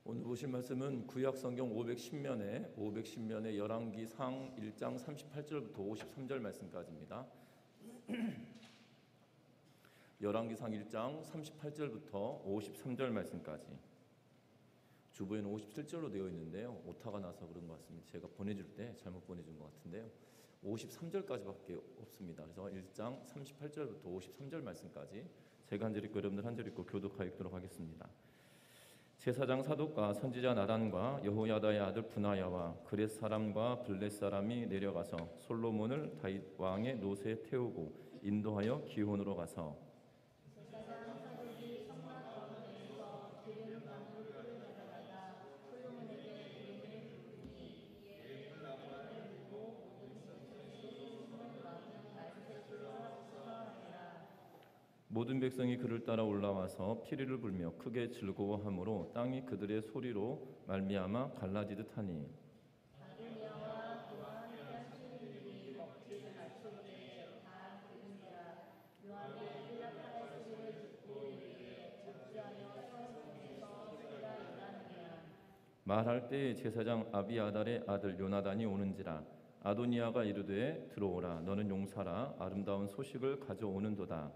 오늘 보실 말씀은 구약 성경 510면에 열왕기상 1장 38절부터 53절 말씀까지입니다. 열왕기상 1장 38절부터 53절 말씀까지. 주보에는 57절로 되어 있는데요, 오타가 나서 그런 것 같습니다. 제가 보내줄 때 잘못 보내준 것 같은데요, 53절까지밖에 없습니다. 그래서 1장 38절부터 53절 말씀까지 제가 한 절 읽고 여러분들 한 절 읽고 교독하여 읽도록 하겠습니다. 제사장 사독과 선지자 나단과 여호야다의 아들 브나야와 그렛 사람과 블렛 사람이 내려가서 솔로몬을 다윗 왕의 노새에 태우고 인도하여 기혼으로 가서 제사장 사독이 성막 거름에서 기름감으로 꿀을 가져다가 솔로몬에게 기름을 부으니 이에 기름을 부고 모든 백성이 솔로몬 왕은 말씀을 수서하니라. 모든 백성이 그를 따라 올라와서 피리를 불며 크게 즐거워하므로 땅이 그들의 소리로 말미암아 갈라지듯 하니 아도니아와 그와 함께한 신하들이 먹지를 맞추되 다 들은지라. 요압이 필라파의 소리를 듣고 이르되 적주하여 성문에서 소리가 일어나느니라. 말할 때에 제사장 아비아달의 아들 요나단이 오는지라. 아도니아가 이르되 들어오라, 너는 용사라, 아름다운 소식을 가져오는도다.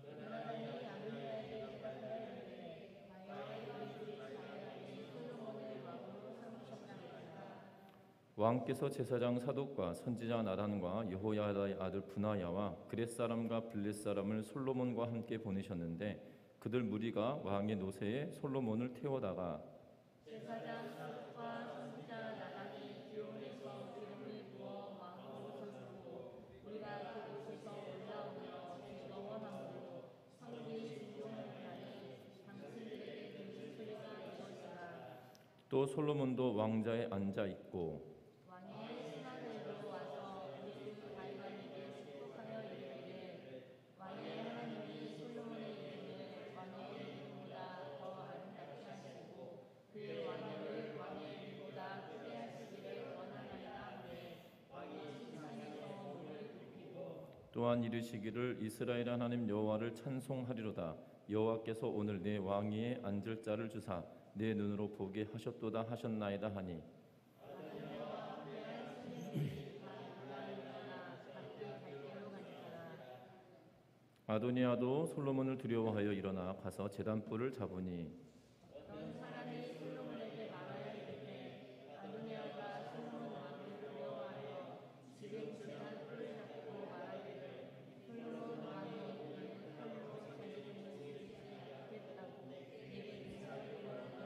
요나단이 아도니아에게 대답하여 이르되 과연 우리 자녀인 솔로몬을 왕으로 삼으셨나이까. 왕께서 제사장 사독과 선지자 나단과 여호야다의 아들 브나야와 그렛 사람과 블렛 사람을 솔로몬과 함께 보내셨는데 그들 무리가 왕의 노새에 솔로몬을 태워다가 제사장 사독과 선지자 나단이 기온에서 기름을 부어 왕으로 삼고 우리가 그곳에서 올라오며 즐거워하므로 성읍이 진동을 하니 당신들에게 들린 소리가 이것이라. 또 솔로몬도 왕자에 앉아 있고 왕의 신하들도 와서 우리 주 다윗 왕에게 축복하여 이르기를 왕의 하나님이 솔로몬의 이름을 왕의 이름보다 더 아름답게 하시고 그 왕위를 왕의 이름보다 크게 하시기를 원하나이다 하매 왕이 칭찬해서 물을 굽히고 또한 이르시기를 이스라엘 하나님 여호와를 찬송하리로다. 여호와께서 오늘 내 왕위에 앉을 자를 주사 내 눈으로 보게 하셨도다 하셨나이다 하니 아도니아도 솔로몬을 두려워하여 일어나 가서 제단불을 잡으니 어떤 사람이 솔로몬에게 말하여 이르되 아도니아가 솔로몬 왕을 두려워하여 지금 제단불을 잡고 말하기를 솔로몬 왕이 오늘 칼로 자기 눈을 죽이지 않겠다고 내게 인사를 하였다.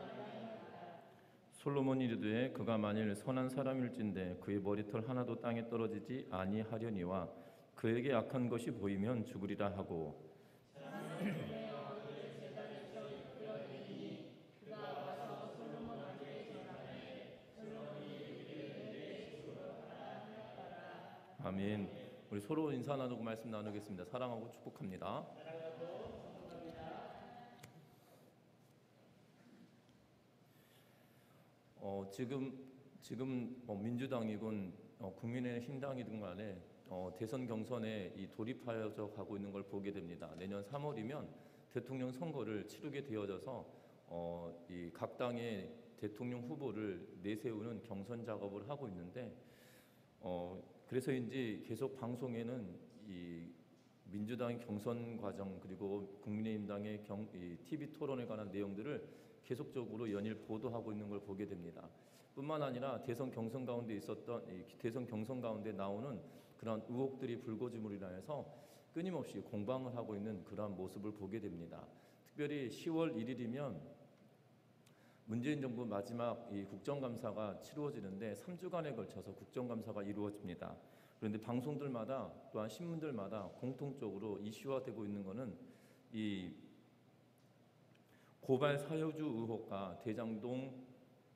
솔로몬이 이르되 그가 만일 선한 사람일진데 그의 머리털 하나도 땅에 떨어지지 아니하려니와 그에게 악한 것이 보이면 죽으리라 하고 아멘. 우리 서로 인사 나누고 말씀 나누겠습니다. 사랑하고 축복합니다. 지금 민주당이건 국민의힘당이든 간에 대선 경선에 이 돌입하여져 가고 있는 걸 보게 됩니다. 내년 3월이면 대통령 선거를 치르게 되어져서 이 각 당의 대통령 후보를 내세우는 경선 작업을 하고 있는데 그래서인지 계속 방송에는 이 민주당의 경선 과정 그리고 국민의힘당의 TV 토론에 관한 내용들을 계속적으로 연일 보도하고 있는 걸 보게 됩니다. 뿐만 아니라 대선 경선 가운데 나오는 그런 의혹들이 불거짐으로 인해서 끊임없이 공방을 하고 있는 그러한 모습을 보게 됩니다. 특별히 10월 1일이면 문재인 정부 마지막 이 국정감사가 치루어지는데 3주간에 걸쳐서 국정감사가 이루어집니다. 그런데 방송들마다 또한 신문들마다 공통적으로 이슈화되고 있는 것은 이 고발 사유주 의혹과 대장동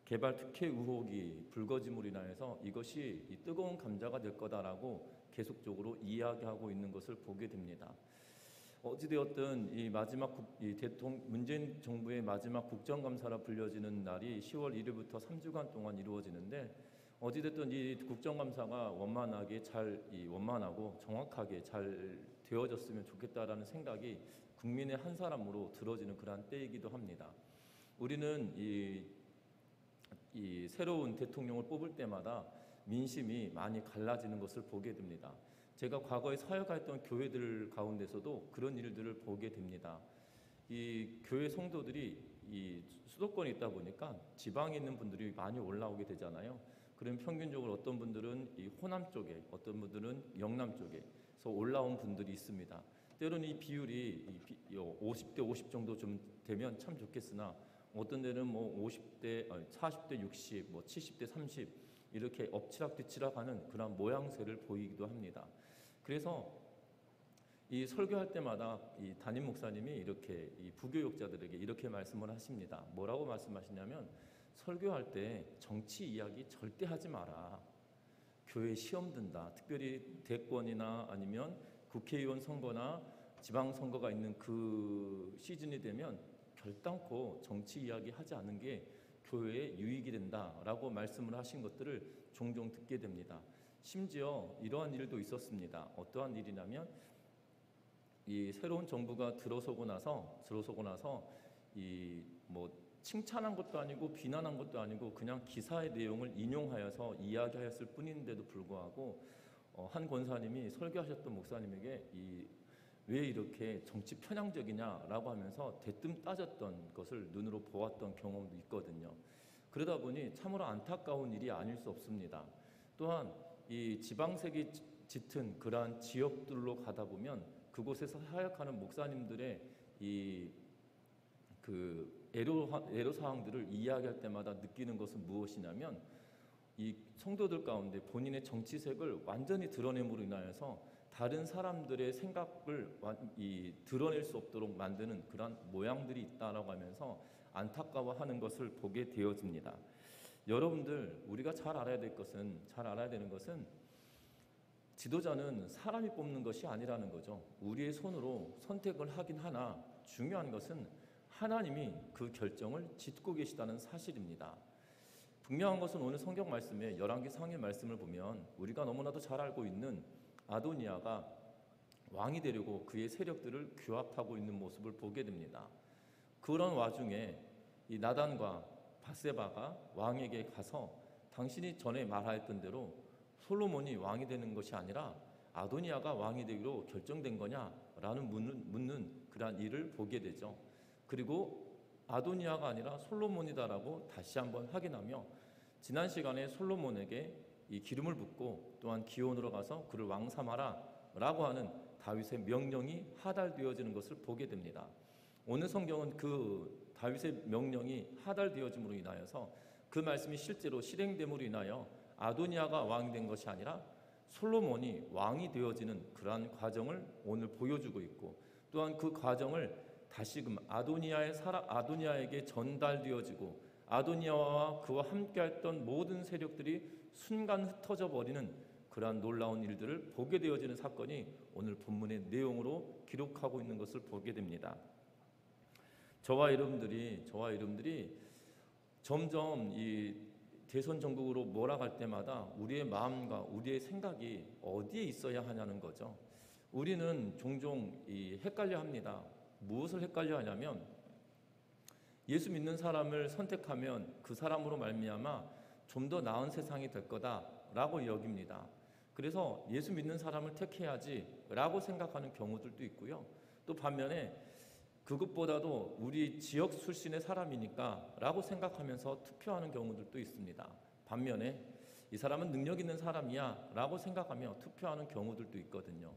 개발 특혜 의혹이 불거짐으로 인해서 이것이 이 뜨거운 감자가 될 거다라고 계속적으로 이야기하고 있는 것을 보게 됩니다. 어찌되었든 이 마지막 문재인 정부의 마지막 국정감사라 불려지는 날이 10월 1일부터 3주간 동안 이루어지는데 어찌됐든 이 국정감사가 원만하고 정확하게 잘 되어졌으면 좋겠다라는 생각이 국민의 한 사람으로 들어지는 그러한 때이기도 합니다. 우리는 이 이 새로운 대통령을 뽑을 때마다 민심이 많이 갈라지는 것을 보게 됩니다. 제가 과거에 사역했던 교회들 가운데서도 그런 일들을 보게 됩니다. 이 교회 성도들이 이 수도권에 있다 보니까 지방에 있는 분들이 많이 올라오게 되잖아요. 그럼 평균적으로 어떤 분들은 이 호남 쪽에, 어떤 분들은 영남 쪽에서 올라온 분들이 있습니다. 때로는 이 비율이 50대 50 정도 좀 되면 참 좋겠으나 어떤 데는 뭐 50대, 40대 60, 뭐 70대 30 이렇게 엎치락뒤치락하는 그런 모양새를 보이기도 합니다. 그래서 이 설교할 때마다 이 담임 목사님이 이렇게 이 부교육자들에게 이렇게 말씀을 하십니다. 뭐라고 말씀하시냐면 설교할 때 정치 이야기 절대 하지 마라. 교회 시험 든다. 특별히 대권이나 아니면 국회의원 선거나 지방선거가 있는 그 시즌이 되면 결단코 정치 이야기 하지 않는 게 교회에 유익이 된다라고 말씀을 하신 것들을 종종 듣게 됩니다. 심지어 이러한 일도 있었습니다. 어떠한 일이냐면 이 새로운 정부가 들어서고 나서 이 뭐 칭찬한 것도 아니고 비난한 것도 아니고 그냥 기사의 내용을 인용하여서 이야기하였을 뿐인데도 불구하고 한 권사님이 설교하셨던 목사님에게 왜 이렇게 정치 편향적이냐라고 하면서 대뜸 따졌던 것을 눈으로 보았던 경험도 있거든요. 그러다 보니 참으로 안타까운 일이 아닐 수 없습니다. 또한 이 지방색이 짙은 그러한 지역들로 가다 보면 그곳에서 사역하는 목사님들의 그 애로 사항들을 이야기할 때마다 느끼는 것은 무엇이냐면 이 성도들 가운데 본인의 정치색을 완전히 드러냄으로 인하여서 다른 사람들의 생각을 드러낼 수 없도록 만드는 그런 모양들이 있다라고 하면서 안타까워하는 것을 보게 되어집니다. 여러분들 우리가 잘 알아야 되는 것은 지도자는 사람이 뽑는 것이 아니라는 거죠. 우리의 손으로 선택을 하긴 하나 중요한 것은 하나님이 그 결정을 짓고 계시다는 사실입니다. 분명한 것은 오늘 성경 말씀에 열왕기 상의 말씀을 보면 우리가 너무나도 잘 알고 있는 아도니아가 왕이 되려고 그의 세력들을 규합하고 있는 모습을 보게 됩니다. 그런 와중에 이 나단과 밧세바가 왕에게 가서 당신이 전에 말하였던 대로 솔로몬이 왕이 되는 것이 아니라 아도니아가 왕이 되기로 결정된 거냐라는 묻는 그러한 일을 보게 되죠. 그리고 아도니아가 아니라 솔로몬이다라고 다시 한번 확인하며 지난 시간에 솔로몬에게 이 기름을 붓고 또한 기온으로 가서 그를 왕 삼아라라고 하는 다윗의 명령이 하달되어지는 것을 보게 됩니다. 오늘 성경은 그 다윗의 명령이 하달되어짐으로 인하여서 그 말씀이 실제로 실행됨으로 인하여 아도니아가 왕이 된 것이 아니라 솔로몬이 왕이 되어지는 그러한 과정을 오늘 보여주고 있고 또한 그 과정을 다시금 아도니아에게 전달되어지고 아도니아와 그와 함께했던 모든 세력들이 순간 흩어져 버리는 그러한 놀라운 일들을 보게 되어지는 사건이 오늘 본문의 내용으로 기록하고 있는 것을 보게 됩니다. 저와 여러분들이 점점 이 대선 전국으로 몰아갈 때마다 우리의 마음과 우리의 생각이 어디에 있어야 하냐는 거죠. 우리는 종종 헷갈려합니다. 무엇을 헷갈려하냐면 예수 믿는 사람을 선택하면 그 사람으로 말미암아 좀 더 나은 세상이 될 거다라고 여깁니다. 그래서 예수 믿는 사람을 택해야지라고 생각하는 경우들도 있고요. 또 반면에 그것보다도 우리 지역 출신의 사람이니까라고 생각하면서 투표하는 경우들도 있습니다. 반면에 이 사람은 능력 있는 사람이야라고 생각하며 투표하는 경우들도 있거든요.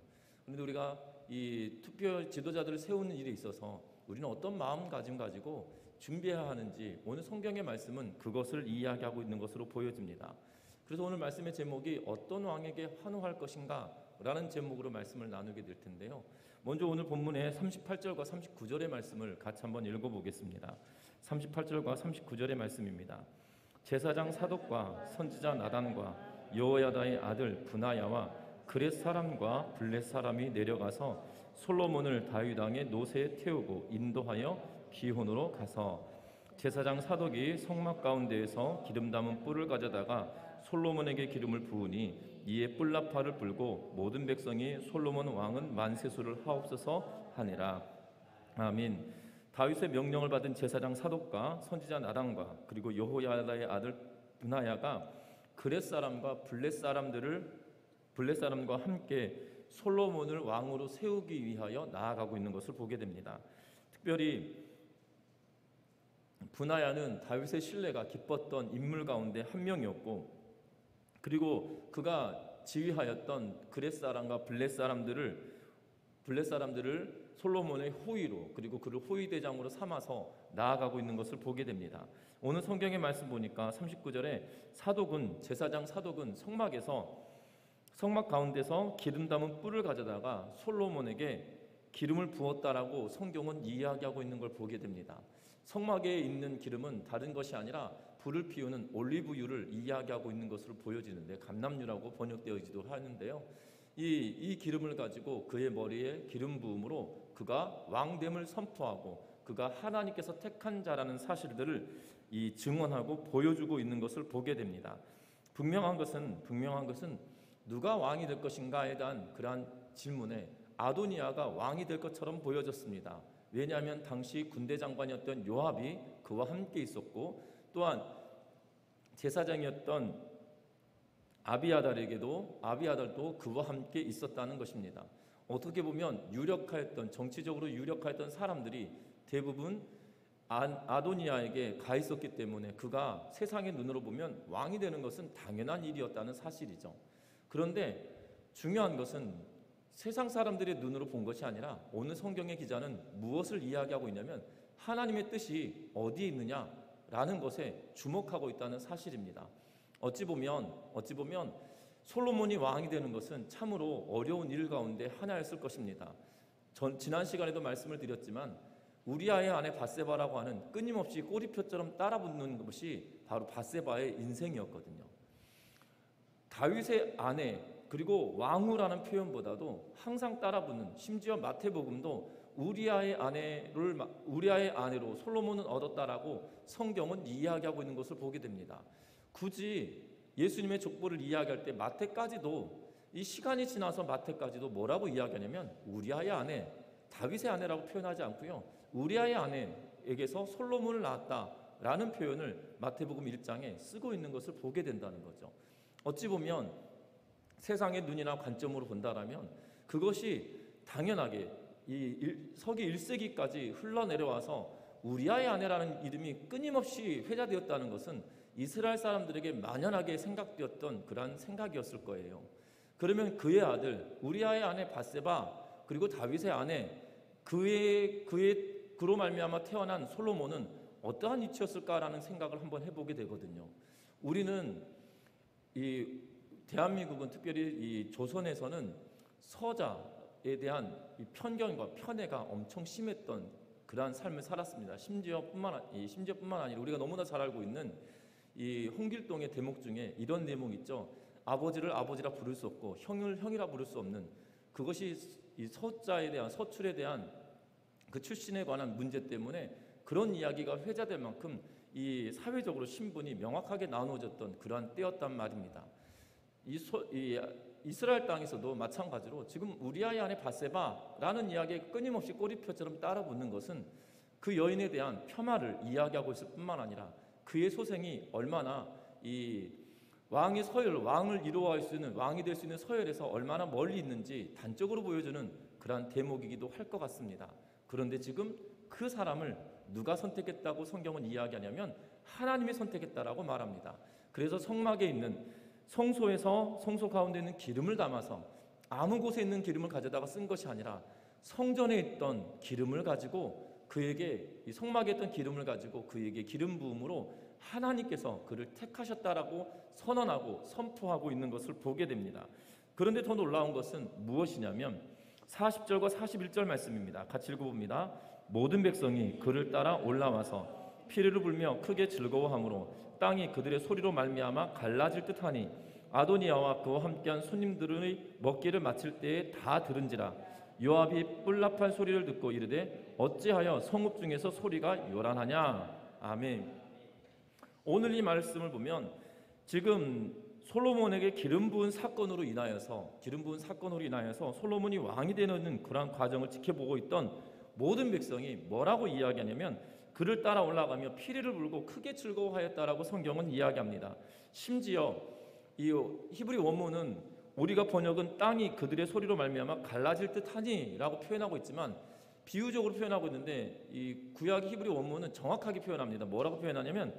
그런데 우리가 이 투표 지도자들을 세우는 일에 있어서 우리는 어떤 마음가짐 가지고 준비해야 하는지 오늘 성경의 말씀은 그것을 이야기하고 있는 것으로 보여집니다. 그래서 오늘 말씀의 제목이 어떤 왕에게 환호할 것인가 라는 제목으로 말씀을 나누게 될 텐데요. 먼저 오늘 본문의 38절과 39절의 말씀을 같이 한번 읽어보겠습니다. 38절과 39절의 말씀입니다. 제사장 사독과 선지자 나단과 여호야다의 아들 브나야와 그렛 사람과 블렛 사람이 내려가서 솔로몬을 다윗 왕의 노새에 태우고 인도하여 기혼으로 가서 제사장 사독이 성막 가운데에서 기름 담은 뿔을 가져다가 솔로몬에게 기름을 부으니 이에 뿔나파를 불고 모든 백성이 솔로몬 왕은 만세수를 하옵소서 하니라. 아멘. 다윗의 명령을 받은 제사장 사독과 선지자 나단과 그리고 여호야다의 아들 분하야가 그렛 사람과 블렛 사람과 함께 솔로몬을 왕으로 세우기 위하여 나아가고 있는 것을 보게 됩니다. 특별히 분하야는 다윗의 신뢰가 깊었던 인물 가운데 한 명이었고, 그리고 그가 지휘하였던 그렛 사람과 블렛 사람들을 솔로몬의 호위로, 그리고 그를 호위 대장으로 삼아서 나아가고 있는 것을 보게 됩니다. 오늘 성경의 말씀 보니까 39절에 제사장 사독은 성막 가운데서 기름 담은 뿔을 가져다가 솔로몬에게 기름을 부었다라고 성경은 이야기하고 있는 걸 보게 됩니다. 성막에 있는 기름은 다른 것이 아니라 불을 피우는 올리브유를 이야기하고 있는 것으로 보여지는데, 감람유라고 번역되어지도 하는데요. 이 기름을 가지고 그의 머리에 기름 부음으로 그가 왕됨을 선포하고 그가 하나님께서 택한 자라는 사실들을 증언하고 보여주고 있는 것을 보게 됩니다. 분명한 것은 누가 왕이 될 것인가에 대한 그러한 질문에 아도니아가 왕이 될 것처럼 보여졌습니다. 왜냐하면 당시 군대 장관이었던 요압이 그와 함께 있었고, 또한 제사장이었던 아비아달도 그와 함께 있었다는 것입니다. 어떻게 보면 정치적으로 유력하였던 사람들이 대부분 아도니아에게 가 있었기 때문에 그가 세상의 눈으로 보면 왕이 되는 것은 당연한 일이었다는 사실이죠. 그런데 중요한 것은 세상 사람들의 눈으로 본 것이 아니라 오늘 성경의 기자는 무엇을 이야기하고 있냐면 하나님의 뜻이 어디에 있느냐라는 것에 주목하고 있다는 사실입니다. 어찌 보면 솔로몬이 왕이 되는 것은 참으로 어려운 일 가운데 하나였을 것입니다. 지난 시간에도 말씀을 드렸지만 우리아의 아내 밧세바라고 하는 끊임없이 꼬리표처럼 따라붙는 것이 바로 밧세바의 인생이었거든요. 다윗의 아내, 그리고 왕후라는 표현보다도 항상 따라붙는, 심지어 마태복음도 우리아의 아내로 솔로몬은 얻었다라고 성경은 이야기하고 있는 것을 보게 됩니다. 굳이 예수님의 족보를 이야기할 때 마태까지도, 이 시간이 지나서 마태까지도 뭐라고 이야기하냐면 우리아의 아내, 다윗의 아내라고 표현하지 않고요, 우리아의 아내에게서 솔로몬을 낳았다라는 표현을 마태복음 1장에 쓰고 있는 것을 보게 된다는 거죠. 어찌 보면 세상의 눈이나 관점으로 본다라면 그것이 당연하게 서기 1세기까지 흘러내려와서 우리아의 아내라는 이름이 끊임없이 회자되었다는 것은 이스라엘 사람들에게 만연하게 생각되었던 그러한 생각이었을 거예요. 그러면 그의 아들 우리아의 아내 밧세바, 그리고 다윗의 아내, 그로 말미암아 태어난 솔로몬은 어떠한 이치였을까라는 생각을 한번 해보게 되거든요. 우리는 대한민국은, 특별히 이 조선에서는 서자에 대한 편견과 편애가 엄청 심했던 그러한 삶을 살았습니다. 심지어뿐만 아니라 우리가 너무나 잘 알고 있는 이 홍길동의 대목 중에 이런 내용 있죠. 아버지를 아버지라 부를 수 없고 형을 형이라 부를 수 없는, 그것이 이 서출에 대한 그 출신에 관한 문제 때문에 그런 이야기가 회자될 만큼 이 사회적으로 신분이 명확하게 나누어졌던 그러한 때였단 말입니다. 이스라엘 땅에서도 마찬가지로 지금 우리아의 아내 밧세바라는 이야기에 끊임없이 꼬리표처럼 따라붙는 것은 그 여인에 대한 폄하를 이야기하고 있을 뿐만 아니라 그의 소생이 얼마나 이 왕을 이루어할 수 있는, 왕이 될 수 있는 서열에서 얼마나 멀리 있는지 단적으로 보여주는 그러한 대목이기도 할 것 같습니다. 그런데 지금 그 사람을 누가 선택했다고 성경은 이야기하냐면 하나님이 선택했다라고 말합니다. 그래서 성막에 있는 성소 가운데 있는 기름을 담아서 아무 곳에 있는 기름을 가져다가 쓴 것이 아니라 성전에 있던 기름을 가지고 이 성막에 있던 기름을 가지고 그에게 기름 부음으로 하나님께서 그를 택하셨다라고 선언하고 선포하고 있는 것을 보게 됩니다. 그런데 더 놀라운 것은 무엇이냐면 40절과 41절 말씀입니다. 같이 읽어봅니다. 모든 백성이 그를 따라 올라와서 피리를 불며 크게 즐거워하므로 땅이 그들의 소리로 말미암아 갈라질 듯하니 아도니아와 그와 함께한 손님들의 먹기를 마칠 때에 다 들은지라. 요압이 뿔납한 소리를 듣고 이르되 어찌하여 성읍 중에서 소리가 요란하냐. 아멘. 오늘 이 말씀을 보면 지금 솔로몬에게 기름 부은 사건으로 인하여서 솔로몬이 왕이 되는 그러한 과정을 지켜보고 있던 모든 백성이 뭐라고 이야기하냐면 그를 따라 올라가며 피리를 불고 크게 즐거워하였다라고 성경은 이야기합니다. 심지어 이 히브리 원문은 우리가 번역은 땅이 그들의 소리로 말미암아 갈라질 듯하니라고 표현하고 있지만 비유적으로 표현하고 있는데 이 구약 히브리 원문은 정확하게 표현합니다. 뭐라고 표현하냐면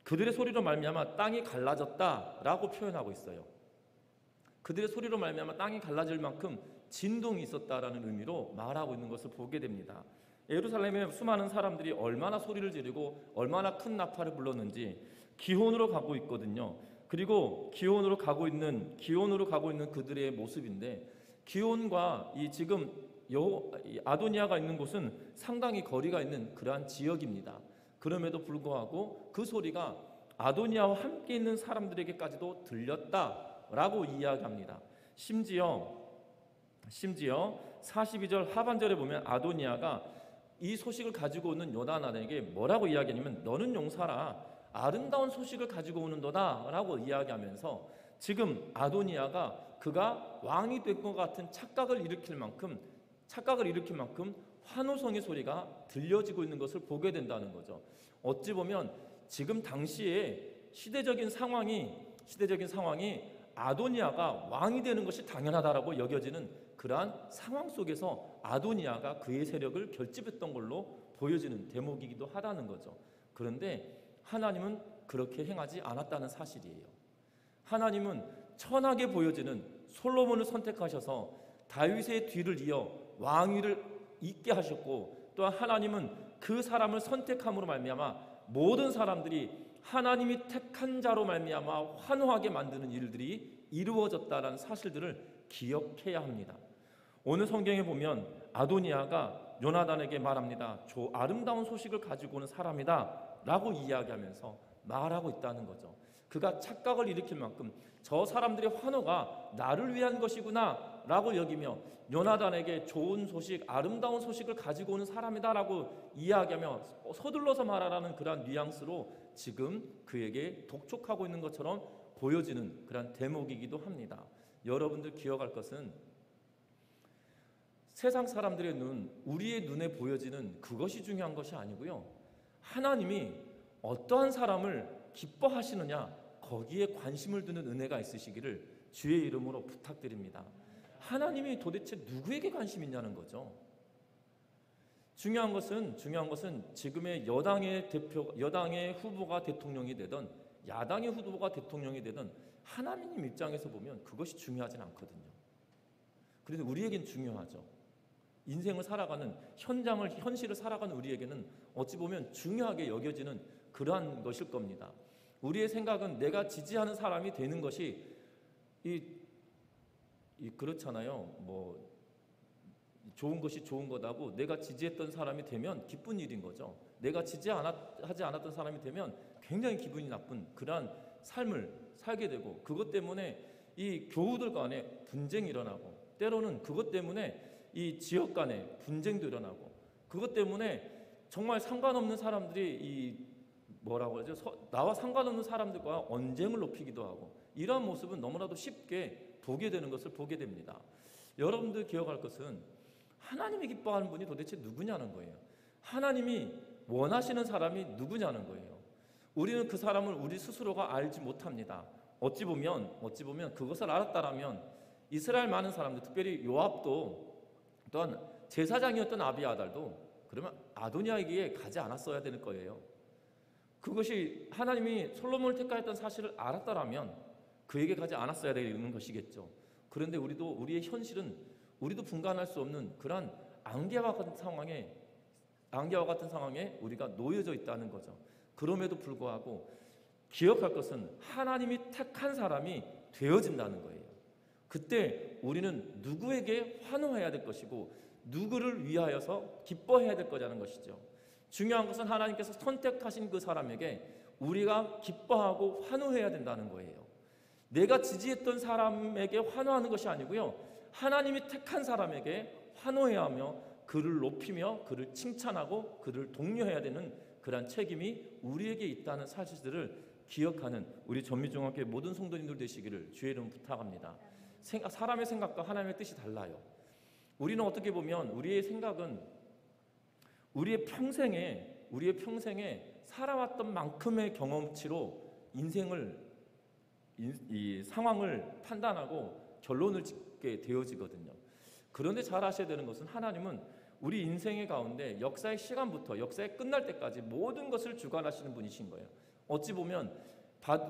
그들의 소리로 말미암아 땅이 갈라졌다라고 표현하고 있어요. 그들의 소리로 말미암아 땅이 갈라질 만큼 진동이 있었다라는 의미로 말하고 있는 것을 보게 됩니다. 예루살렘에 수많은 사람들이 얼마나 소리를 지르고 얼마나 큰 나팔을 불렀는지 기혼으로 가고 있거든요. 그리고 기혼으로 가고 있는 그들의 모습인데 기혼과 이 지금 아도니아가 있는 곳은 상당히 거리가 있는 그러한 지역입니다. 그럼에도 불구하고 그 소리가 아도니아와 함께 있는 사람들에게까지도 들렸다라고 이야기합니다. 심지어 42절 하반절에 보면 아도니아가 이 소식을 가지고 오는 요나단에게 뭐라고 이야기하냐면 너는 용사라 아름다운 소식을 가지고 오는도다 라고 이야기하면서 지금 아도니아가 그가 왕이 될 것 같은 착각을 일으킬 만큼 환호성의 소리가 들려지고 있는 것을 보게 된다는 거죠. 어찌 보면 지금 당시에 시대적인 상황이 아도니아가 왕이 되는 것이 당연하다라고 여겨지는 그러한 상황 속에서 아도니아가 그의 세력을 결집했던 걸로 보여지는 대목이기도 하다는 거죠. 그런데 하나님은 그렇게 행하지 않았다는 사실이에요. 하나님은 천하게 보여지는 솔로몬을 선택하셔서 다윗의 뒤를 이어 왕위를 잇게 하셨고 또한 하나님은 그 사람을 선택함으로 말미암아 모든 사람들이 하나님이 택한 자로 말미암아 환호하게 만드는 일들이 이루어졌다라는 사실들을 기억해야 합니다. 오늘 성경에 보면 아도니아가 요나단에게 말합니다. 아름다운 소식을 가지고 오는 사람이다 라고 이야기하면서 말하고 있다는 거죠. 그가 착각을 일으킬 만큼 저 사람들의 환호가 나를 위한 것이구나 라고 여기며 요나단에게 좋은 소식, 아름다운 소식을 가지고 오는 사람이다 라고 이야기하며 서둘러서 말하라는 그러한 뉘앙스로 지금 그에게 독촉하고 있는 것처럼 보여지는 그런 대목이기도 합니다. 여러분들 기억할 것은 세상 사람들의 우리의 눈에 보여지는 그것이 중요한 것이 아니고요. 하나님이 어떠한 사람을 기뻐하시느냐 거기에 관심을 두는 은혜가 있으시기를 주의 이름으로 부탁드립니다. 하나님이 도대체 누구에게 관심이 있냐는 거죠. 중요한 것은 지금의 여당의 후보가 대통령이 되든 야당의 후보가 대통령이 되든 하나님 입장에서 보면 그것이 중요하진 않거든요. 그런데 우리에겐 중요하죠. 인생을 살아가는 현실을 살아가는 우리에게는 어찌 보면 중요하게 여겨지는 그러한 것일 겁니다. 우리의 생각은 내가 지지하는 사람이 되는 것이 그렇잖아요. 뭐 좋은 것이 좋은 거다고 내가 지지했던 사람이 되면 기쁜 일인 거죠. 내가 하지 않았던 사람이 되면 굉장히 기분이 나쁜 그러한 삶을 살게 되고 그것 때문에 이 교우들 간에 분쟁이 일어나고 때로는 그것 때문에 이 지역 간에 분쟁도 일어나고 그것 때문에 정말 상관없는 사람들이 나와 상관없는 사람들과 언쟁을 높이기도 하고 이러한 모습은 너무나도 쉽게 보게 되는 것을 보게 됩니다. 여러분들 기억할 것은 하나님이 기뻐하는 분이 도대체 누구냐는 거예요. 하나님이 원하시는 사람이 누구냐는 거예요. 우리는 그 사람을 우리 스스로가 알지 못합니다. 어찌 보면 그것을 알았다라면 이스라엘 많은 사람들, 특별히 요압도 또한 제사장이었던 아비아달도 그러면 아도니아에게 가지 않았어야 되는 거예요. 그것이 하나님이 솔로몬을 택하였던 사실을 알았다라면 그에게 가지 않았어야 되는 것이겠죠. 그런데 우리의 현실은 우리도 분간할 수 없는 그러한 안개와 같은 상황에 우리가 놓여져 있다는 거죠. 그럼에도 불구하고 기억할 것은 하나님이 택한 사람이 되어진다는 거예요. 그때 우리는 누구에게 환호해야 될 것이고 누구를 위하여서 기뻐해야 될 거라는 것이죠. 중요한 것은 하나님께서 선택하신 그 사람에게 우리가 기뻐하고 환호해야 된다는 거예요. 내가 지지했던 사람에게 환호하는 것이 아니고요. 하나님이 택한 사람에게 환호해야 하며 그를 높이며 그를 칭찬하고 그를 독려해야 되는 그러한 책임이 우리에게 있다는 사실들을 기억하는 우리 전미중학교의 모든 성도님들 되시기를 주의 이름 부탁합니다. 사람의 생각과 하나님의 뜻이 달라요. 우리는 어떻게 보면 우리의 생각은 우리의 평생에 우리의 평생에 살아왔던 만큼의 경험치로 인생을 이 상황을 판단하고 결론을 짓게 되어지거든요. 그런데 잘 아셔야 되는 것은 하나님은 우리 인생의 가운데 역사의 시간부터 역사의 끝날 때까지 모든 것을 주관하시는 분이신 거예요. 어찌 보면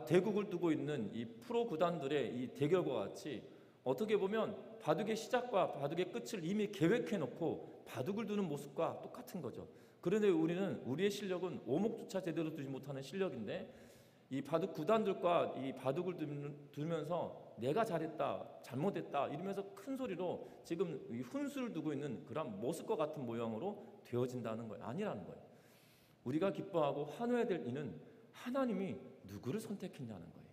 대국을 두고 있는 이 프로 구단들의 이 대결과 같이 어떻게 보면 바둑의 시작과 바둑의 끝을 이미 계획해 놓고 바둑을 두는 모습과 똑같은 거죠. 그런데 우리의 실력은 오목조차 제대로 두지 못하는 실력인데 이 바둑 구단들과 이 바둑을 두면서 내가 잘했다, 잘못했다 이러면서 큰 소리로 지금 이 훈수를 두고 있는 그런 모습과 같은 모양으로 되어진다는 거예요. 아니라는 거예요. 우리가 기뻐하고 환호해야 될 이는 하나님이 누구를 선택했냐는 거예요.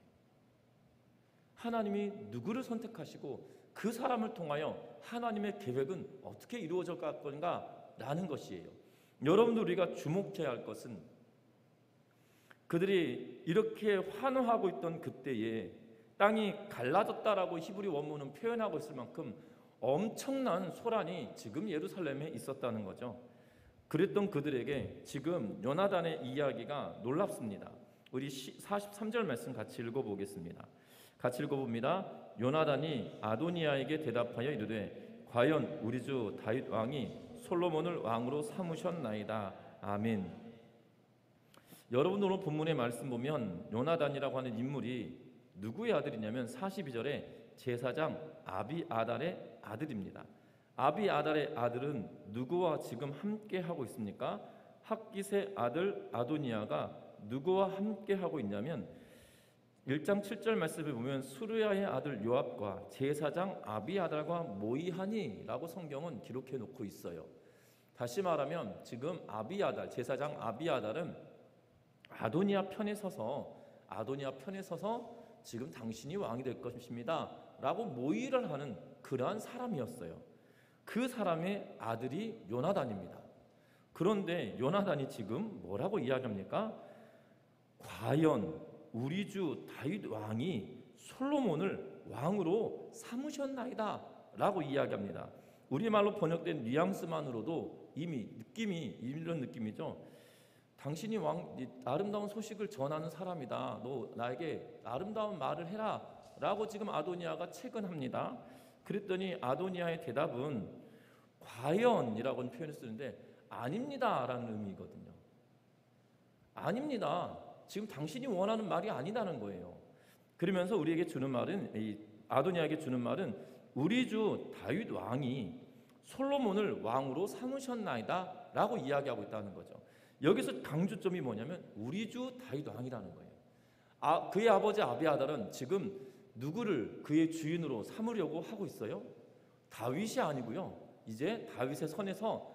하나님이 누구를 선택하시고 그 사람을 통하여 하나님의 계획은 어떻게 이루어질 건가라는 것이에요. 여러분들 우리가 주목해야 할 것은 그들이 이렇게 환호하고 있던 그때에 땅이 갈라졌다라고 히브리 원문은 표현하고 있을 만큼 엄청난 소란이 지금 예루살렘에 있었다는 거죠. 그랬던 그들에게 지금 요나단의 이야기가 놀랍습니다. 우리 43절 말씀 같이 읽어보겠습니다. 같이 읽어봅니다. 요나단이 아도니아에게 대답하여 이르되 과연 우리 주 다윗 왕이 솔로몬을 왕으로 삼으셨나이다. 아멘. 여러분 오늘 본문의 말씀 보면 요나단이라고 하는 인물이 누구의 아들이냐면 42절에 제사장 아비아달의 아들입니다. 아비아달의 아들은 누구와 지금 함께 하고 있습니까? 학깃의 아들 아도니아가 누구와 함께 하고 있냐면 1장 7절 말씀을 보면 수르야의 아들 요압과 제사장 아비아달과 모이하니라고 성경은 기록해 놓고 있어요. 다시 말하면 지금 아비아달, 제사장 아비아달은 아도니아 편에 서서 지금 당신이 왕이 될 것입니다 라고 모의를 하는 그러한 사람이었어요. 그 사람의 아들이 요나단입니다. 그런데 요나단이 지금 뭐라고 이야기합니까? 과연 우리 주 다윗 왕이 솔로몬을 왕으로 삼으셨나이다 라고 이야기합니다. 우리말로 번역된 뉘앙스만으로도 이미 느낌이 이런 느낌이죠. 당신이 아름다운 소식을 전하는 사람이다. 너 나에게 아름다운 말을 해라 라고 지금 아도니아가 체근합니다. 그랬더니 아도니아의 대답은 과연이라고 표현을 쓰는데 아닙니다 라는 의미거든요. 아닙니다. 지금 당신이 원하는 말이 아니다는 거예요. 그러면서 우리에게 주는 말은, 아도니아에게 주는 말은 우리 주 다윗 왕이 솔로몬을 왕으로 삼으셨나이다 라고 이야기하고 있다는 거죠. 여기서 강조점이 뭐냐면 우리 주 다윗 왕이라는 거예요. 그의 아버지 아비아달은 지금 누구를 그의 주인으로 삼으려고 하고 있어요? 다윗이 아니고요. 이제 다윗의 선에서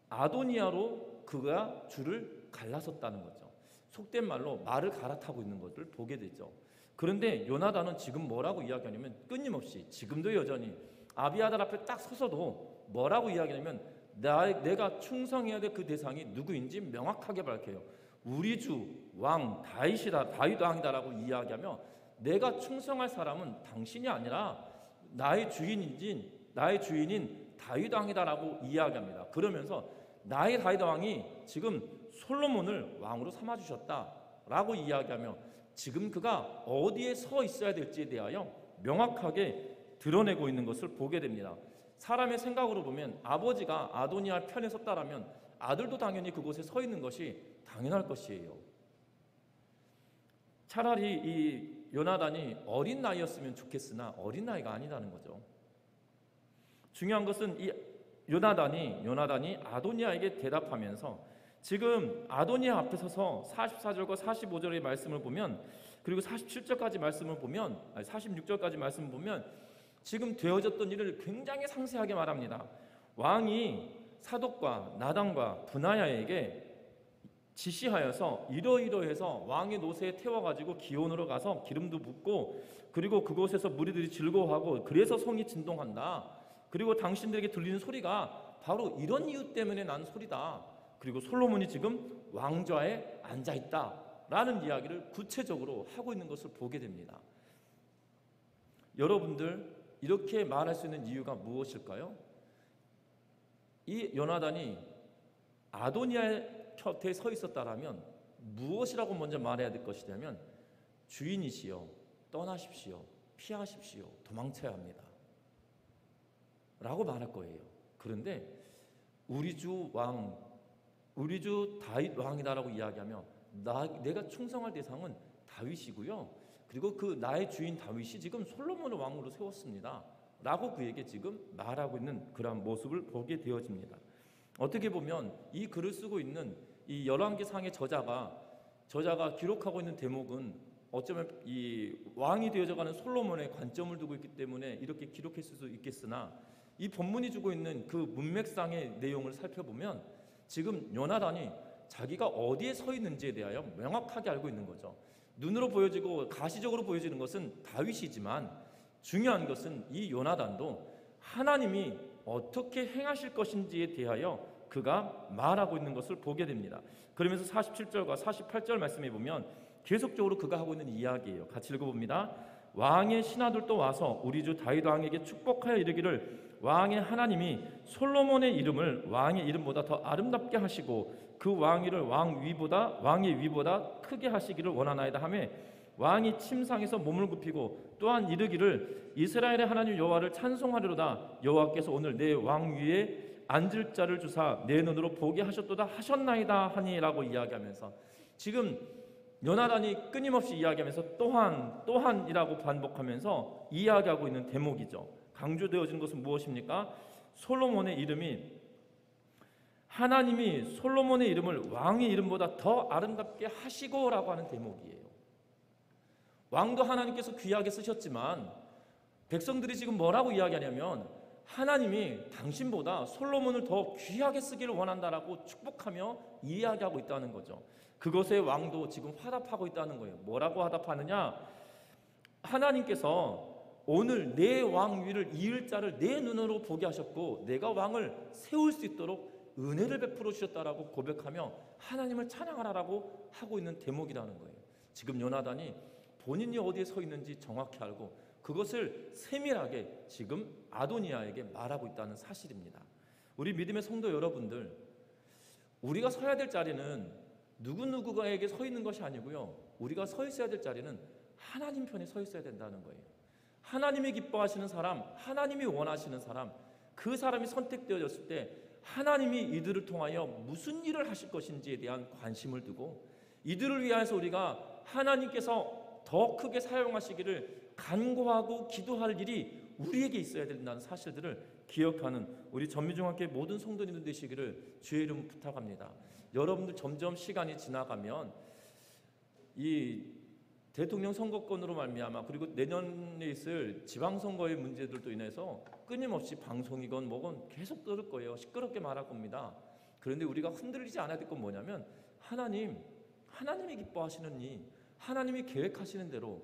아도니아로 그가 줄을 갈라섰다는 거죠. 속된 말로 말을 갈아타고 있는 것을 보게 되죠. 그런데 요나단은 지금 뭐라고 이야기하냐면 끊임없이 지금도 여전히 아비아달 앞에 딱 서서도 뭐라고 이야기하냐면 내가 충성해야 될 그 대상이 누구인지 명확하게 밝혀요. 우리 주 왕 다윗이다, 다윗 왕이다라고 이야기하며 내가 충성할 사람은 당신이 아니라 나의 주인인 다윗 왕이다라고 이야기합니다. 그러면서 나의 다윗 왕이 지금 솔로몬을 왕으로 삼아주셨다라고 이야기하며 지금 그가 어디에 서 있어야 될지에 대하여 명확하게 드러내고 있는 것을 보게 됩니다. 사람의 생각으로 보면 아버지가 아도니아 편에 섰다라면 아들도 당연히 그곳에 서 있는 것이 당연할 것이에요. 차라리 이 요나단이 어린 나이였으면 좋겠으나 어린 나이가 아니라는 거죠. 중요한 것은 이 요나단이 아도니아에게 대답하면서 지금 아도니아 앞에 서서 44절과 45절의 말씀을 보면, 그리고 47절까지 말씀을 보면, 46절까지 말씀을 보면 지금 되어졌던 일을 굉장히 상세하게 말합니다. 왕이 사독과 나단과 브나야에게 지시하여서 이러이러해서 왕의 노새에 태워가지고 기온으로 가서 기름도 붓고, 그리고 그곳에서 무리들이 즐거워하고 그래서 성이 진동한다. 그리고 당신들에게 들리는 소리가 바로 이런 이유 때문에 난 소리다. 그리고 솔로몬이 지금 왕좌에 앉아있다라는 이야기를 구체적으로 하고 있는 것을 보게 됩니다. 여러분들 이렇게 말할 수 있는 이유가 무엇일까요? 이 요나단이 아도니아의 곁에 서 있었다라면 무엇이라고 먼저 말해야 될 것이냐면 주인이시여 떠나십시오, 피하십시오, 도망쳐야 합니다 라고 말할 거예요. 그런데 우리 주 다윗 왕이다라고 이야기하며 내가 충성할 대상은 다윗이고요, 그리고 그 나의 주인 다윗이 지금 솔로몬을 왕으로 세웠습니다 라고 그에게 지금 말하고 있는 그러한 모습을 보게 되어집니다. 어떻게 보면 이 글을 쓰고 있는 이 열왕기상의 저자가 기록하고 있는 대목은 어쩌면 이 왕이 되어져가는 솔로몬의 관점을 두고 있기 때문에 이렇게 기록했을 수 있겠으나, 이 본문이 주고 있는 그 문맥상의 내용을 살펴보면 지금 요나단이 자기가 어디에 서 있는지에 대하여 명확하게 알고 있는 거죠. 눈으로 보여지고 가시적으로 보여지는 것은 다윗이지만 중요한 것은 이 요나단도 하나님이 어떻게 행하실 것인지에 대하여 그가 말하고 있는 것을 보게 됩니다. 그러면서 47절과 48절 말씀해 보면 계속적으로 그가 하고 있는 이야기예요. 같이 읽어봅니다. 왕의 신하들도 와서 우리 주 다윗 왕에게 축복하여 이르기를 왕의 하나님이 솔로몬의 이름을 왕의 이름보다 더 아름답게 하시고 그 왕위를 왕의 위보다 크게 하시기를 원하나이다 하며 왕이 침상에서 몸을 굽히고 또한 이르기를 이스라엘의 하나님 여호와를 찬송하리로다. 여호와께서 오늘 내 왕위에 앉을 자를 주사 내 눈으로 보게 하셨도다 하셨나이다 하니라고 이야기하면서 지금 요나단이 끊임없이 이야기하면서 또한이라고 반복하면서 이야기하고 있는 대목이죠. 강조되어지는 것은 무엇입니까? 솔로몬의 이름이, 하나님이 솔로몬의 이름을 왕의 이름보다 더 아름답게 하시고라고 하는 대목이에요. 왕도 하나님께서 귀하게 쓰셨지만 백성들이 지금 뭐라고 이야기하냐면 하나님이 당신보다 솔로몬을 더 귀하게 쓰기를 원한다라고 축복하며 이야기하고 있다는 거죠. 그것에 왕도 지금 화답하고 있다는 거예요. 뭐라고 화답하느냐? 하나님께서 오늘 내 왕위를 이을 자를 내 눈으로 보게 하셨고 내가 왕을 세울 수 있도록 은혜를 베풀어 주셨다라고 고백하며 하나님을 찬양하라라고 하고 있는 대목이라는 거예요. 지금 요나단이 본인이 어디에 서 있는지 정확히 알고 그것을 세밀하게 지금 아도니아에게 말하고 있다는 사실입니다. 우리 믿음의 성도 여러분들, 우리가 서야 될 자리는 누구누구에게 서 있는 것이 아니고요, 우리가 서 있어야 될 자리는 하나님 편에 서 있어야 된다는 거예요. 하나님이 기뻐하시는 사람, 하나님이 원하시는 사람, 그 사람이 선택되어졌을 때 하나님이 이들을 통하여 무슨 일을 하실 것인지에 대한 관심을 두고 이들을 위해서 우리가 하나님께서 더 크게 사용하시기를 간구하고 기도할 일이 우리에게 있어야 된다는 사실들을 기억하는 우리 전미중학교의 모든 성도님들 되시기를 주의 이름 부탁합니다. 여러분들 점점 시간이 지나가면 이 대통령 선거권으로 말미암아 그리고 내년에 있을 지방선거의 문제들도 인해서 끊임없이 방송이건 뭐건 계속 들을 거예요. 시끄럽게 말할 겁니다. 그런데 우리가 흔들리지 않아야 될 건 뭐냐면 하나님이 기뻐하시는 일, 하나님이 계획하시는 대로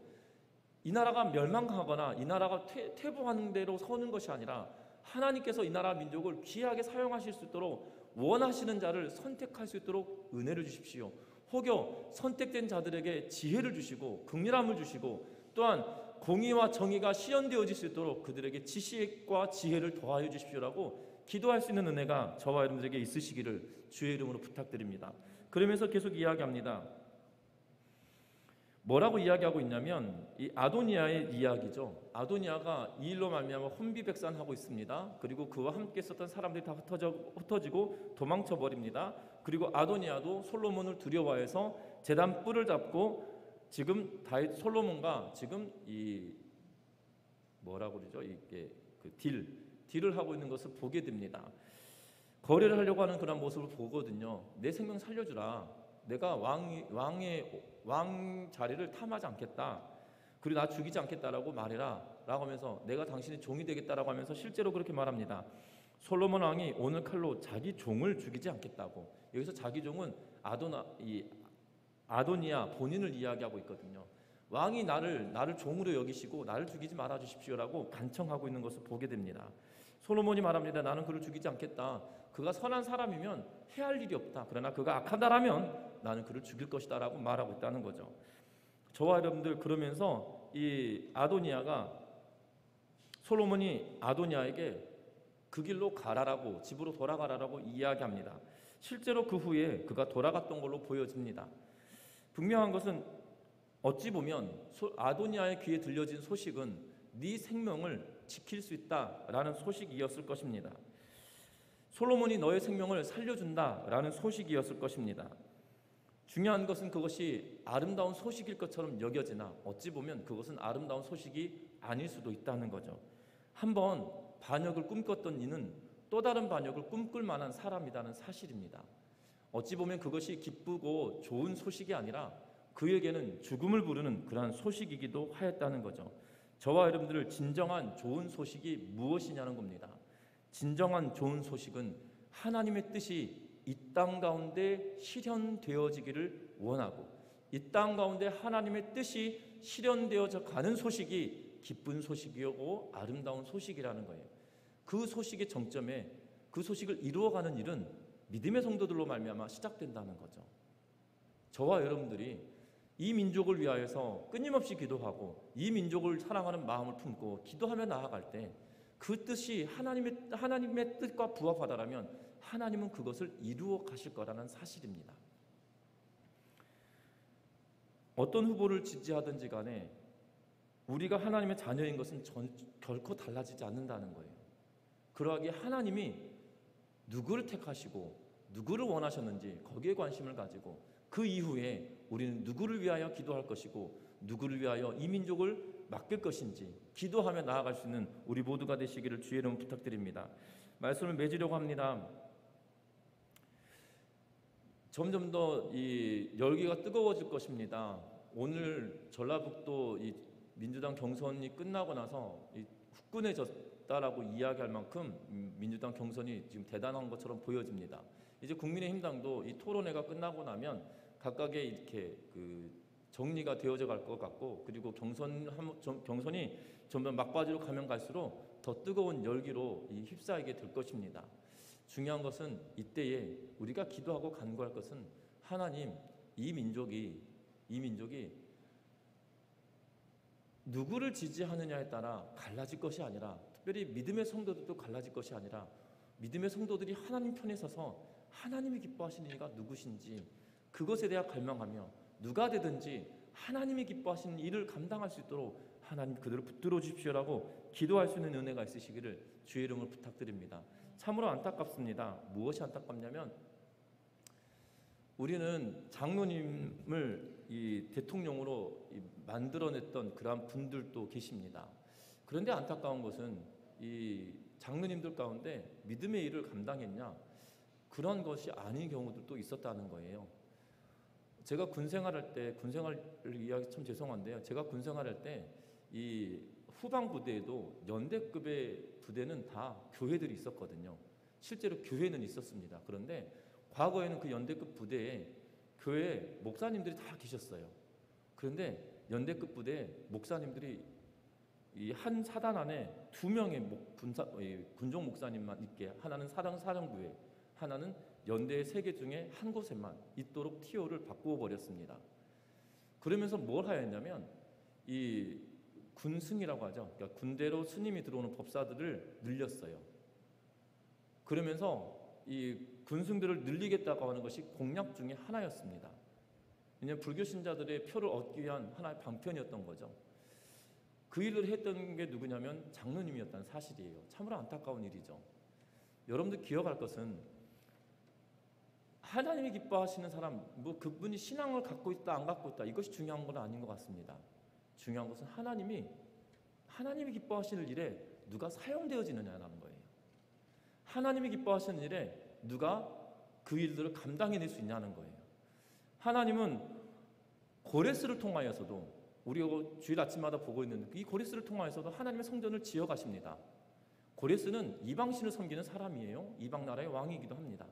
이 나라가 멸망하거나 이 나라가 퇴보하는 대로 서는 것이 아니라 하나님께서 이 나라 민족을 귀하게 사용하실 수 있도록 원하시는 자를 선택할 수 있도록 은혜를 주십시오. 혹여 선택된 자들에게 지혜를 주시고 긍휼함을 주시고 또한 공의와 정의가 실현되어질 수 있도록 그들에게 지식과 지혜를 더하여 주십시오라고 기도할 수 있는 은혜가 저와 여러분들에게 있으시기를 주의 이름으로 부탁드립니다. 그러면서 계속 이야기합니다. 뭐라고 이야기하고 있냐면 이 아도니아의 이야기죠. 아도니아가 이 일로 말미암아 혼비백산하고 있습니다. 그리고 그와 함께 있었던 사람들이 다 흩어지고 도망쳐 버립니다. 그리고 아도니아도 솔로몬을 두려워해서 제단 뿔을 잡고 지금 솔로몬과 지금 이 뭐라고 그러죠? 이게 그 딜을 하고 있는 것을 보게 됩니다. 거래를 하려고 하는 그런 모습을 보거든요. 내 생명 살려주라. 내가 왕 자리를 탐하지 않겠다. 그리고 나 죽이지 않겠다라고 말해라 라고 하면서 내가 당신의 종이 되겠다라고 하면서 실제로 그렇게 말합니다. 솔로몬 왕이 오늘 칼로 자기 종을 죽이지 않겠다고. 여기서 자기 종은 아도니아 본인을 이야기하고 있거든요. 왕이 나를 종으로 여기시고 나를 죽이지 말아 주십시오라고 간청하고 있는 것을 보게 됩니다. 솔로몬이 말합니다. 나는 그를 죽이지 않겠다. 그가 선한 사람이면 해할 일이 없다. 그러나 그가 악하다라면 나는 그를 죽일 것이다 라고 말하고 있다는 거죠. 저와 여러분들 그러면서 이 솔로몬이 아도니아에게 그 길로 가라라고, 집으로 돌아가라라고 이야기합니다. 실제로 그 후에 그가 돌아갔던 걸로 보여집니다. 분명한 것은 어찌 보면 아도니아의 귀에 들려진 소식은 네 생명을 지킬 수 있다라는 소식이었을 것입니다. 솔로몬이 너의 생명을 살려준다라는 소식이었을 것입니다. 중요한 것은 그것이 아름다운 소식일 것처럼 여겨지나 어찌 보면 그것은 아름다운 소식이 아닐 수도 있다는 거죠. 한번 반역을 꿈꿨던 이는 또 다른 반역을 꿈꿀 만한 사람이라는 사실입니다. 어찌 보면 그것이 기쁘고 좋은 소식이 아니라 그에게는 죽음을 부르는 그러한 소식이기도 하였다는 거죠. 저와 여러분들 진정한 좋은 소식이 무엇이냐는 겁니다. 진정한 좋은 소식은 하나님의 뜻이 이 땅 가운데 실현되어지기를 원하고 이 땅 가운데 하나님의 뜻이 실현되어져 가는 소식이 기쁜 소식이고 아름다운 소식이라는 거예요. 그 소식의 정점에 그 소식을 이루어가는 일은 믿음의 성도들로 말미암아 시작된다는 거죠. 저와 여러분들이 이 민족을 위하여서 끊임없이 기도하고 이 민족을 사랑하는 마음을 품고 기도하며 나아갈 때 그 뜻이 하나님의 뜻과 부합하다라면 하나님은 그것을 이루어 가실 거라는 사실입니다. 어떤 후보를 지지하든지 간에 우리가 하나님의 자녀인 것은 결코 달라지지 않는다는 거예요. 그러하기에 하나님이 누구를 택하시고 누구를 원하셨는지 거기에 관심을 가지고 그 이후에 우리는 누구를 위하여 기도할 것이고 누구를 위하여 이 민족을 맡길 것인지 기도하며 나아갈 수 있는 우리 모두가 되시기를 주의 이름 부탁드립니다. 말씀을 맺으려고 합니다. 점점 더 이 열기가 뜨거워질 것입니다. 오늘 전라북도 이 민주당 경선이 끝나고 나서 후끈해졌다라고 이야기할 만큼 민주당 경선이 지금 대단한 것처럼 보여집니다. 이제 국민의힘당도 이 토론회가 끝나고 나면 각각의 이렇게 정리가 되어져 갈 것 같고 그리고 경선이 점점 막바지로 가면 갈수록 더 뜨거운 열기로 휩싸이게 될 것입니다. 중요한 것은 이때에 우리가 기도하고 간구할 것은 하나님, 이 민족이 누구를 지지하느냐에 따라 갈라질 것이 아니라 특별히 믿음의 성도들도 갈라질 것이 아니라 믿음의 성도들이 하나님 편에 서서 하나님이 기뻐하시는 이가 누구신지 그것에 대해 갈망하며 누가 되든지 하나님이 기뻐하시는 일을 감당할 수 있도록 하나님 그들을 붙들어 주십시오라고 기도할 수 있는 은혜가 있으시기를 주의 이름으로 부탁드립니다. 참으로 안타깝습니다. 무엇이 안타깝냐면 우리는 장로님을 이 대통령으로 만들어냈던 그러한 분들도 계십니다. 그런데 안타까운 것은 이 장로님들 가운데 믿음의 일을 감당했냐? 그런 것이 아닌 경우들도 있었다는 거예요. 제가 군생활할 때 군생활을 이야기 참 죄송한데요. 제가 군생활할 때 이 후방 부대에도 연대급의 부대는 다 교회들이 있었거든요. 실제로 교회는 있었습니다. 그런데 과거에는 그 연대급 부대에 교회 목사님들이 다 계셨어요. 그런데 연대급 부대에 목사님들이 이 한 사단 안에 2명의 군종 목사님만 있게 하나는 사령부에 하나는 연대 3개 중에 한 곳에만 있도록 티오를 바꾸어 버렸습니다. 그러면서 뭘 하였냐면 이 군승이라고 하죠. 그러니까 군대로 스님이 들어오는 법사들을 늘렸어요. 그러면서 이 군승들을 늘리겠다고 하는 것이 공약 중에 하나였습니다. 왜냐하면 불교 신자들의 표를 얻기 위한 하나의 방편이었던 거죠. 그 일을 했던 게 누구냐면 장로님이었다는 사실이에요. 참으로 안타까운 일이죠. 여러분들 기억할 것은 하나님이 기뻐하시는 사람, 그분이 신앙을 갖고 있다 안 갖고 있다 이것이 중요한 건 아닌 것 같습니다. 중요한 것은 하나님이 기뻐하시는 일에 누가 사용되어지느냐라는 거예요. 하나님이 기뻐하시는 일에 누가 그 일들을 감당해낼 수 있냐는 거예요. 하나님은 고레스를 통하여서도 우리가 주일 아침마다 보고 있는 이 고레스를 통하여서도 하나님의 성전을 지어 가십니다. 고레스는 이방신을 섬기는 사람이에요. 이방 나라의 왕이기도 합니다.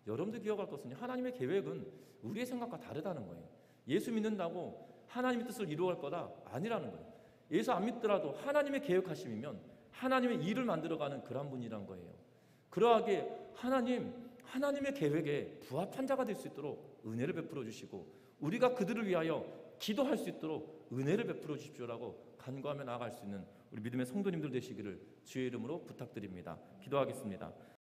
여러분들 기억할 것은 하나님의 계획은 우리의 생각과 다르다는 거예요. 예수 믿는다고 하나님의 뜻을 이루어갈 거다 아니라는 거예요. 예수 안 믿더라도 하나님의 계획하심이면 하나님의 일을 만들어가는 그런 분이란 거예요. 그러하게 하나님의 계획에 부합한 자가 될 수 있도록 은혜를 베풀어 주시고 우리가 그들을 위하여 기도할 수 있도록 은혜를 베풀어 주십시오라고 간구하며 나아갈 수 있는 우리 믿음의 성도님들 되시기를 주의 이름으로 부탁드립니다. 기도하겠습니다.